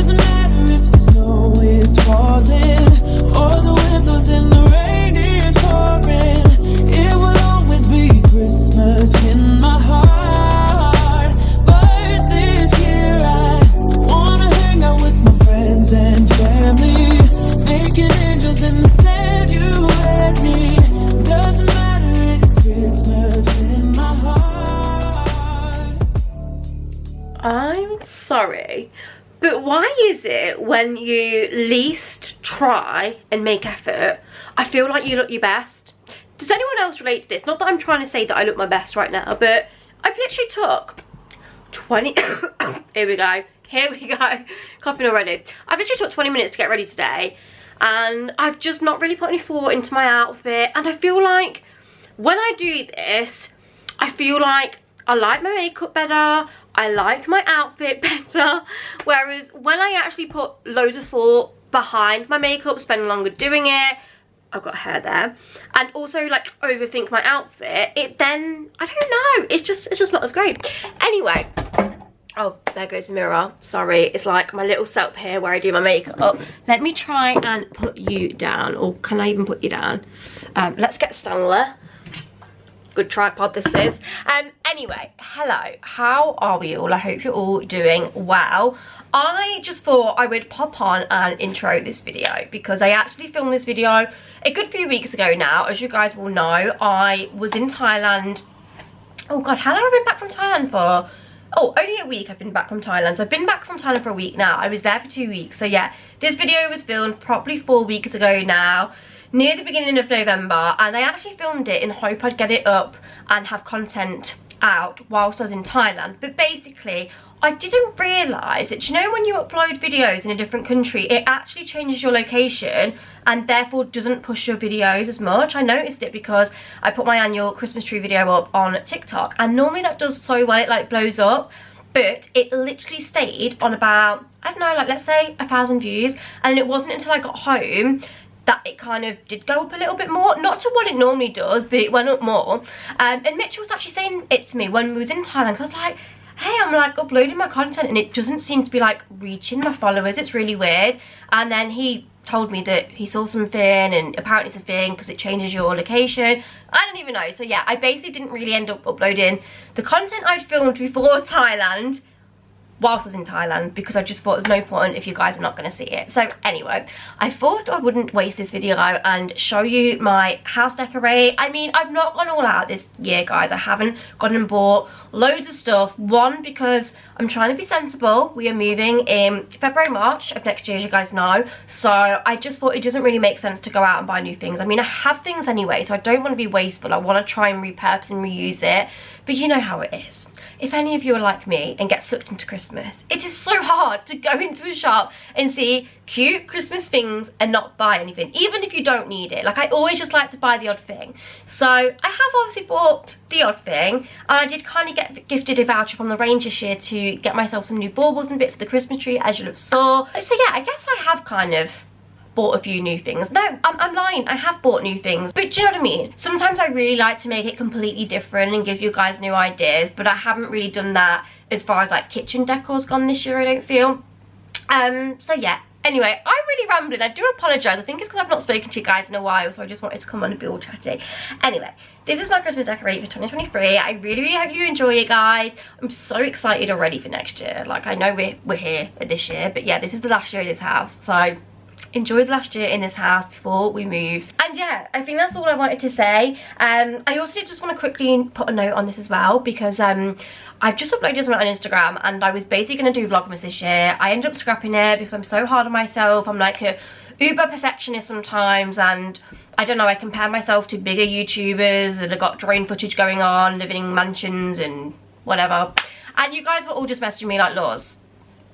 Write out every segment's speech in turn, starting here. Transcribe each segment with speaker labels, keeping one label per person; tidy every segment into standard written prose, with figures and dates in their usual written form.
Speaker 1: Doesn't matter if the snow is falling or the wind blows and the rain is pouring. It will always be Christmas in my heart. But this year I wanna hang out with my friends and family, making angels in the sand, you and me. Doesn't matter, it is Christmas in my heart.
Speaker 2: I'm sorry, but why is it when you least try and make effort, I feel like you look your best? Does anyone else relate to this? Not that I'm trying to say that I look my best right now, but I've literally took 20 here we go, coughing already. I've literally took 20 minutes to get ready today, and I've just not really put any thought into my outfit. And I feel like when I do this, I feel like I like my makeup better, I like my outfit better, whereas when I actually put loads of thought behind my makeup, spend longer doing it, I've got hair there, and also like overthink my outfit, it then, I don't know, it's just not as great. Anyway, oh, there goes the mirror. Sorry, it's like my little setup here where I do my makeup. Let me try and put you down, or can I even put you down? Let's get Stanley. Good tripod this is. Anyway, hello, how are we all? I hope you're all doing well. I just thought I would pop on and intro this video because I actually filmed this video a good few weeks ago now. As you guys will know, I was in Thailand. Oh god, how long have I been back from Thailand for? Oh, only a week I've been back from Thailand. So I've been back from Thailand for a week now. I was there for 2 weeks. So yeah, this video was filmed probably 4 weeks ago now, near the beginning of November, and I actually filmed it in hope I'd get it up and have content out whilst I was in Thailand. But basically, I didn't realise that, you know, when you upload videos in a different country, it actually changes your location and therefore doesn't push your videos as much. I noticed it because I put my annual Christmas tree video up on TikTok, and normally that does so well, it like blows up, but it literally stayed on about, I don't know, like let's say 1,000 views, and it wasn't until I got home that it kind of did go up a little bit more, not to what it normally does, but it went up more. And Mitchell was actually saying it to me when we was in Thailand, because I was like, hey, I'm like uploading my content and it doesn't seem to be like reaching my followers, it's really weird. And then he told me that he saw something, and apparently it's a thing because it changes your location. I don't even know. So yeah, I basically didn't really end up uploading the content I'd filmed before Thailand whilst I was in Thailand, because I just thought there's no point if you guys are not going to see it. So anyway, I thought I wouldn't waste this video and show you my house decorate. I mean, I've not gone all out this year, guys. I haven't gone and bought loads of stuff. One, because I'm trying to be sensible. We are moving in February, March of next year, as you guys know. So I just thought it doesn't really make sense to go out and buy new things. I mean, I have things anyway, so I don't want to be wasteful. I want to try and repurpose and reuse it. But you know how it is. If any of you are like me and get sucked into Christmas, it is so hard to go into a shop and see cute Christmas things and not buy anything, even if you don't need it. Like, I always just like to buy the odd thing. So I have obviously bought the odd thing, and I did kind of get gifted a voucher from the range this year to get myself some new baubles and bits of the Christmas tree, as you'll have saw. So yeah, I guess I have kind of bought a few new things. No, I'm lying, I have bought new things, but do you know what I mean? Sometimes I really like to make it completely different and give you guys new ideas, but I haven't really done that as far as like kitchen decor's gone this year, I don't feel. So yeah, anyway, I'm really rambling. I do apologise. I think it's because I've not spoken to you guys in a while, so I just wanted to come on and be all chatty. Anyway, this is my Christmas decorate for 2023. I really hope you enjoy it, guys. I'm so excited already for next year. Like, I know we're here this year, but yeah, this is the last year of this house, so enjoyed last year in this house before we move. And yeah, I think that's all I wanted to say. I also just want to quickly put a note on this as well, because I've just uploaded something on Instagram, and I was basically going to do Vlogmas this year. I ended up scrapping it because I'm so hard on myself. I'm like a uber perfectionist sometimes, and I don't know, I compare myself to bigger YouTubers that have got drone footage going on, living in mansions and whatever. And you guys were all just messaging me like, Laws,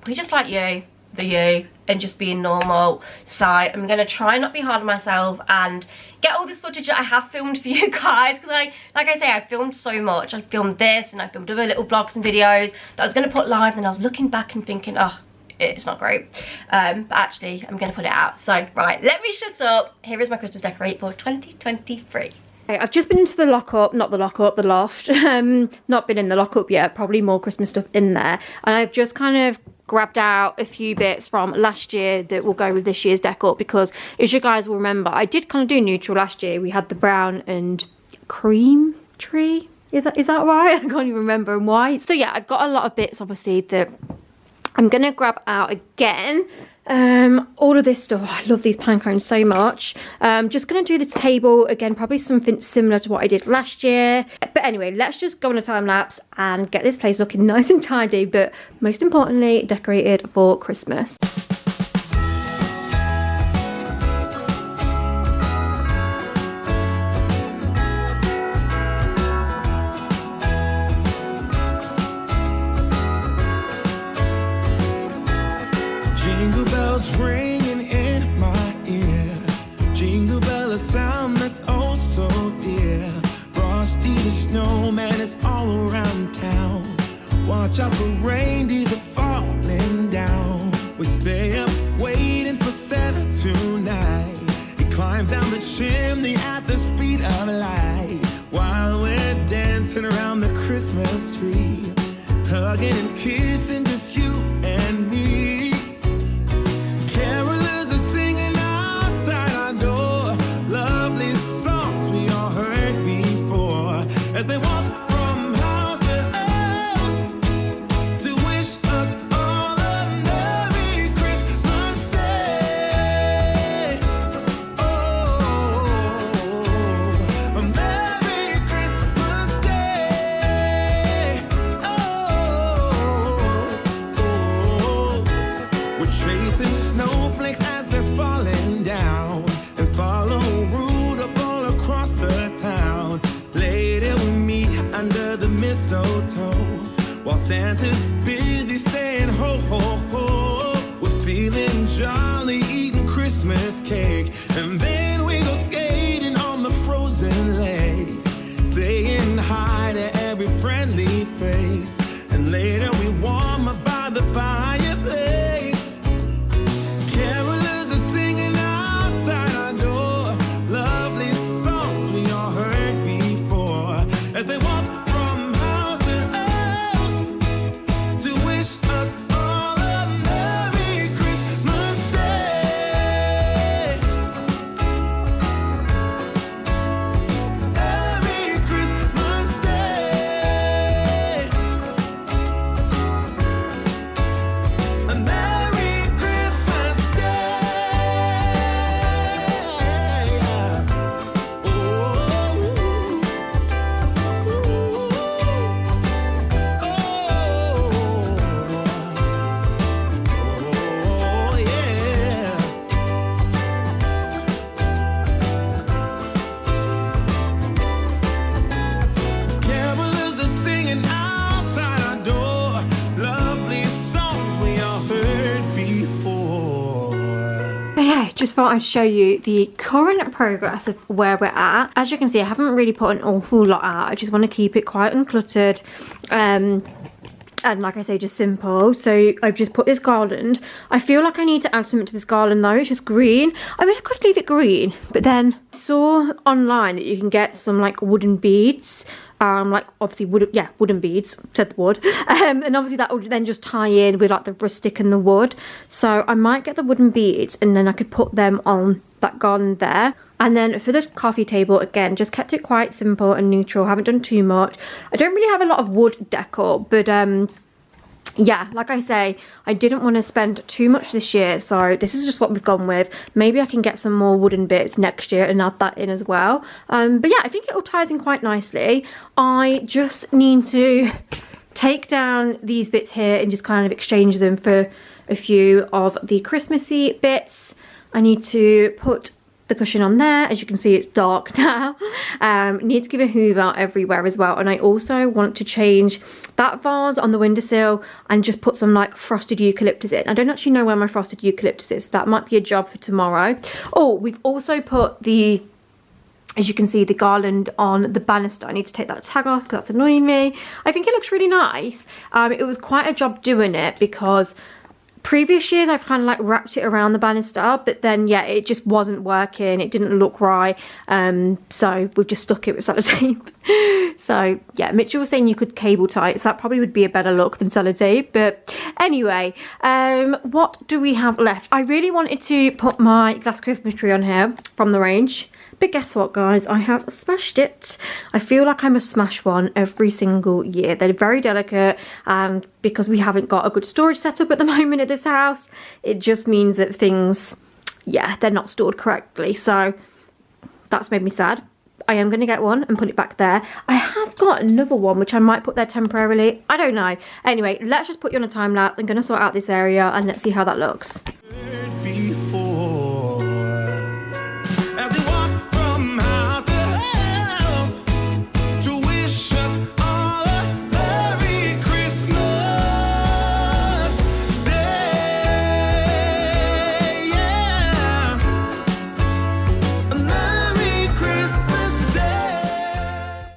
Speaker 2: we just like you, for you, and just being normal. So I'm gonna try not be hard on myself and get all this footage that I have filmed for you guys, because like I say, I filmed so much. I filmed this and I filmed other little vlogs and videos that I was gonna put live, and I was looking back and thinking, oh, it's not great. But actually I'm gonna put it out. So right, let me shut up. Here is my Christmas decorate for 2023. I've just been into the lockup, not the lockup, the loft. Not been in the lockup yet, probably more Christmas stuff in there. And I've just kind of grabbed out a few bits from last year that will go with this year's decor, because as you guys will remember, I did kind of do neutral last year. We had the brown and cream tree. Is that right? I can't even remember, and white. So yeah, I've got a lot of bits obviously that I'm gonna grab out again. All of this stuff. Oh, I love these pine cones so much. Just gonna do the table again, probably something similar to what I did last year. But anyway, let's just go on a time lapse and get this place looking nice and tidy, but most importantly, decorated for Christmas.
Speaker 1: Jingle bells ringing in my ear. Jingle bell, a sound that's oh so dear. Frosty the snowman is all around town. Watch out for reindeers are falling down. We stay up waiting for Santa tonight. He climbs down the chimney at the speed of light, while we're dancing around the Christmas tree, hugging and kissing just you and me. Carolers are singing outside our door, lovely songs we all heard before, as they walk from house to house to wish us all a Merry Christmas Day. Oh, a Merry Christmas Day. Oh, we're chasing snowflakes as they're falling down, and follow Rudolph all across the town. Later we meet under the mistletoe, while Santa's busy saying ho ho ho. We're feeling jolly, eating Christmas cake, and then we go skating on the frozen lake, saying hi to every friendly face, and later we warm up by the fireplace. Carolers are singing outside our door, lovely songs we all heard before, as they walk from house to house to wish us all a Merry Christmas Day. Merry Christmas Day. A Merry Christmas Day. Oh, yeah. Carolers are singing outside our door, lovely songs we all heard before.
Speaker 2: Okay, just thought I'd show you the current progress of where we're at. As you can see, I haven't really put an awful lot out. I just want to keep it quite uncluttered. And like I say, just simple. So I've just put this garland. I feel like I need to add something to this garland though. It's just green. I mean, I could leave it green, but then I saw online that you can get some like wooden beads. Like obviously wooden beads, said the wood. And obviously that would then just tie in with like the rustic and the wood. So I might get the wooden beads and then I could put them on that garland there. And then for the coffee table, again, just kept it quite simple and neutral. Haven't done too much. I don't really have a lot of wood decor, but yeah, like I say, I didn't want to spend too much this year, so this is just what we've gone with. Maybe I can get some more wooden bits next year and add that in as well. But yeah, I think it all ties in quite nicely. I just need to take down these bits here and just kind of exchange them for a few of the Christmassy bits. I need to put the cushion on there. As you can see, it's dark now. Need to give a hoover everywhere as well, and I also want to change that vase on the windowsill and just put some like frosted eucalyptus in. I don't actually know where my frosted eucalyptus is. That might be a job for tomorrow. Oh, we've also put the, as you can see, the garland on the banister. I need to take that tag off because that's annoying me. I think it looks really nice. It was quite a job doing it because previous years I've kind of like wrapped it around the banister, but then yeah, it just wasn't working. It didn't look right. So we've just stuck it with sellotape. So yeah, Mitchell was saying you could cable tie it, so that probably would be a better look than sellotape. But anyway, what do we have left? I really wanted to put my glass Christmas tree on here from the range. But guess what, guys? I have smashed it. I feel like I must smash one every single year. They're very delicate, and because we haven't got a good storage setup at the moment at this house, it just means that things, yeah, they're not stored correctly. So that's made me sad. I am going to get one and put it back there. I have got another one, which I might put there temporarily. I don't know. Anyway, let's just put you on a time lapse. I'm going to sort out this area and let's see how that looks.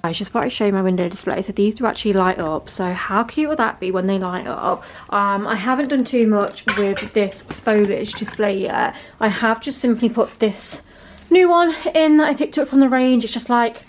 Speaker 2: I just thought I'd show you my window display. So these do actually light up. So how cute would that be when they light up? I haven't done too much with this foliage display yet. I have just simply put this new one in that I picked up from the range. It's just like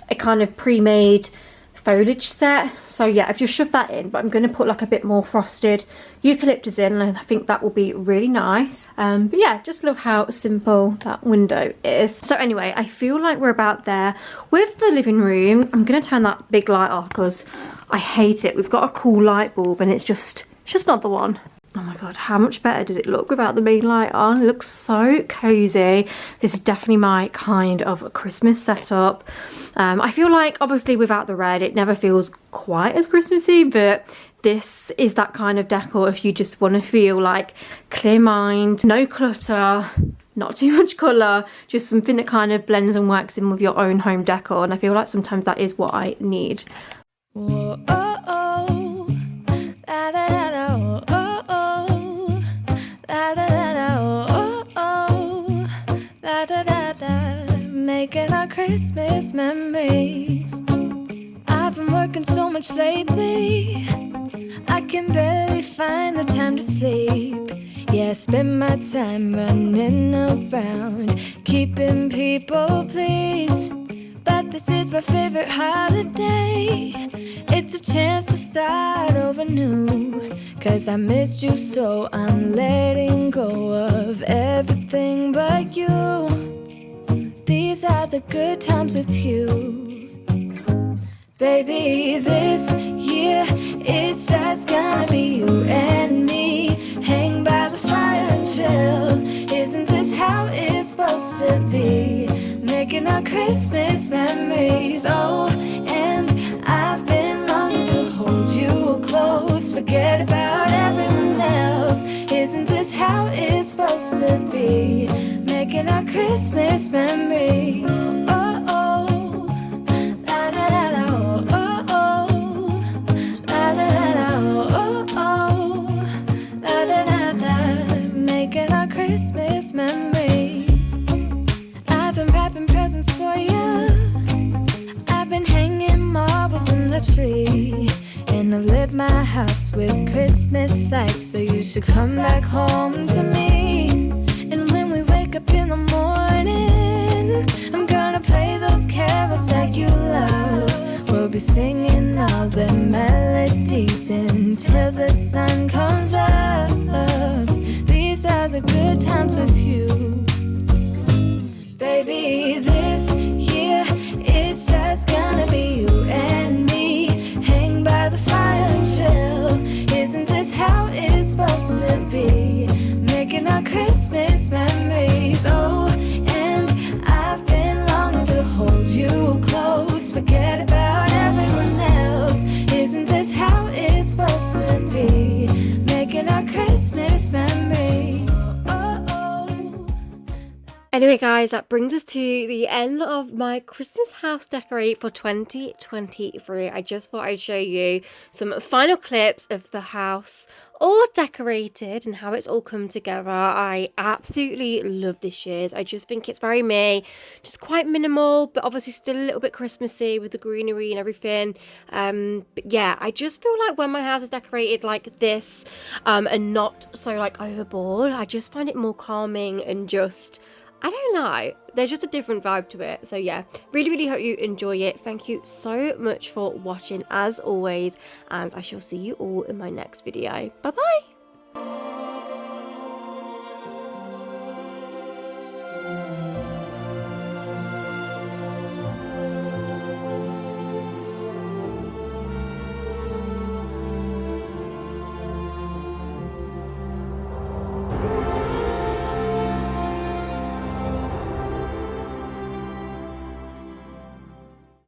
Speaker 2: a kind of pre-made foliage set. So yeah, I've just shoved that in, but I'm going to put like a bit more frosted eucalyptus in, and I think that will be really nice. But yeah, just love how simple that window is. So anyway, I feel like we're about there with the living room. I'm going to turn that big light off because I hate it. We've got a cool light bulb and it's just not the one. Oh my god, how much better does it look without the main light on? It looks so cozy. This is definitely my kind of Christmas setup. I feel like obviously without the red it never feels quite as Christmassy, but this is that kind of decor if you just want to feel like clear mind, no clutter, not too much colour, just something that kind of blends and works in with your own home decor, and I feel like sometimes that is what I need.
Speaker 3: Whoa, oh, oh. Da, da, da, da, oh, oh. Da, da, da, da, oh, oh. Da, da, da, da. Making our Christmas memories. I've been working so much lately, I can barely find the time to sleep. Yeah, I spend my time running around, keeping people pleased. But this is my favorite holiday. It's a chance to start over new. 'Cause I missed you, so I'm letting go of everything but you. These are the good times with you. Baby, this year it's just gonna be you and me. Hang by the fire and chill. Isn't this how it's supposed to be? Making our Christmas memories. Oh, and I've been longing to hold you close. Forget about everyone else. Isn't this how it's supposed to be? Making our Christmas memories. Oh, oh, la da da da. Christmas memories. I've been wrapping presents for you. I've been hanging marbles in the tree, and I've lit my house with Christmas lights. So you should come back home to me. And when we wake up in the morning, I'm gonna play those carols that you love. We'll be singing all the melodies until the sun comes up. These are the good times with you. Baby, this year it's just gonna be you and me. Hang by the fire and chill. Isn't this how it's supposed to be? Making our Christmas memories. Oh, and I've been longing to hold you close. Forget about everyone else. Isn't this how it's supposed to be? Making our Christmas memories.
Speaker 2: Anyway guys, that brings us to the end of my Christmas house decorate for 2023. I just thought I'd show you some final clips of the house all decorated and how it's all come together. I absolutely love this year's. I just think it's very me, just quite minimal, but obviously still a little bit Christmassy with the greenery and everything. But yeah, I just feel like when my house is decorated like this and not so like overboard, I just find it more calming and just, I don't know, there's just a different vibe to it. So yeah, really hope you enjoy it. Thank you so much for watching as always, and I shall see you all in my next video. Bye bye.